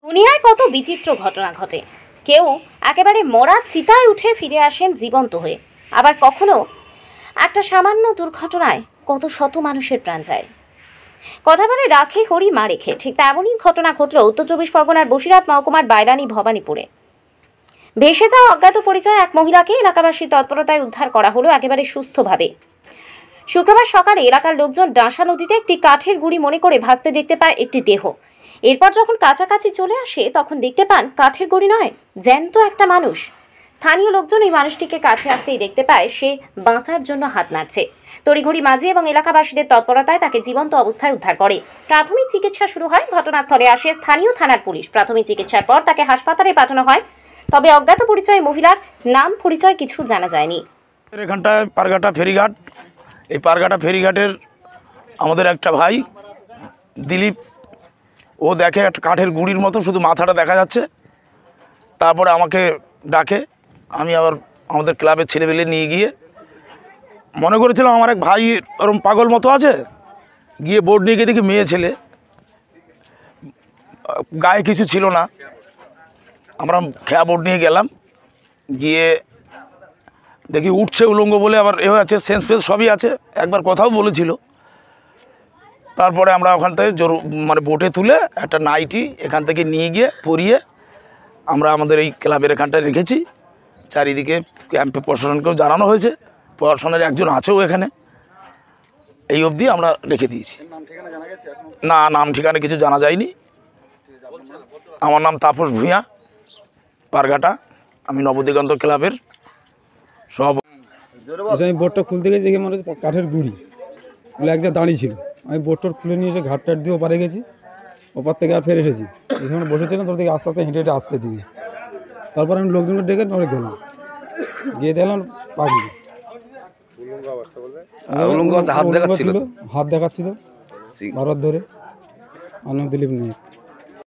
দুনিয়ায় কত বিচিত্র ঘটনা ঘটে। কেউ একেবারে মরা চিতায় উঠে ফিরে আসেন জীবন্ত হয়ে, আবার কখনো একটা সামান্য দুর্ঘটনায় কত শত মানুষের প্রাণ যায়। কথা বলে রাখে হরি মা রেখে, ঠিক তেমনই ঘটনা ঘটল উত্তর ২৪ পরগনার বসিরহাট মহকুমার বাইরানি ভবানীপুরে। ভেসে যাওয়া অজ্ঞাত পরিচয় এক মহিলাকে এলাকাবাসীর তৎপরতায় উদ্ধার করা হলো একেবারে সুস্থভাবে। শুক্রবার সকালে এলাকার লোকজন ডাঁসা নদীতে একটি কাঠের গুঁড়ি মনে করে ভাসতে দেখতে পায় একটি দেহ। এরপর যখন কাছাকাছি চলে আসে তখন দেখতে পান কাঠের গুঁড়ি নয়, জ্যান্ত একটা মানুষ। স্থানীয় লোকজন এই মানুষটিকে কাছে আসতেই দেখতে পায় সে বাঁচার জন্য হাত নাড়ছে। তড়িঘড়ি মাঝি এবং এলাকাবাসীদের তৎপরতায় তাকে জীবন্ত অবস্থায় উদ্ধার করে। প্রাথমিক চিকিৎসা শুরু হয়। ঘটনাস্থলে আসে স্থানীয় থানার পুলিশ। প্রাথমিক চিকিৎসার পর তাকে হাসপাতালে পাঠানো হয়। তবে অজ্ঞাত পরিচয় মহিলার নাম পরিচয় কিছু জানা যায়নি। এখানটায় পারঘাটা ফেরিঘাট, এই পারঘাটা ফেরিঘাটের আমাদের একটা ভাই দিলীপ, ও দেখে একটা কাঠের গুঁড়ির মতো শুধু মাথাটা দেখা যাচ্ছে। তারপরে আমাকে ডাকে, আমি আবার আমাদের ক্লাবের ছেলেবেলে নিয়ে গিয়ে মনে করেছিলাম আমার এক ভাই ওরকম পাগল মতো আছে, গিয়ে বোর্ড নিয়ে গিয়ে দেখি মেয়ে ছেলে, গায়ে কিছু ছিল না। আমরা খেয়া বোর্ড নিয়ে গেলাম, গিয়ে দেখি উঠছে উলঙ্গ বলে, আবার এ আছে সেন্স ফেন্স সবই আছে, একবার কথাও বলেছিল। তারপরে আমরা ওখান থেকে মানে বোটে তুলে একটা নাইটি এখান থেকে নিয়ে গিয়ে পরিয়ে আমরা আমাদের এই ক্লাবের এখানটায় রেখেছি। চারিদিকে ক্যাম্পে প্রশাসনকেও জানানো হয়েছে, প্রশাসনের একজন আছেও এখানে। এই অবধি আমরা রেখে দিয়েছি। না, নাম ঠিকানা কিছু জানা যায়নি। আমার নাম তাপস ভূঁইয়া, পারঘাটা। আমি নবদিগন্ত ক্লাবের সব। আমি বোটটা খুলতে গেছি, দেখে মনে হচ্ছে কাঠের গুঁড়ি বলে এক জায়গায় দাঁড়িয়ে ছিল। আমি বোটটা খুলে নিয়ে এসে ঘাট টাট দিয়ে ওপারে গেছি, ওপার থেকে আর ফের এসেছি। এই সময় বসেছিলাম, তোর দিকে আস্তে আস্তে হেঁটে হেঁটে আসছে দিকে। তারপর আমি লোকজনকে ডেকে পরে গেলাম, গিয়ে দেখলাম পাগলি হাত দেখাচ্ছিল বারবার ধরে। আমার নাম দিলীপ নায়ক।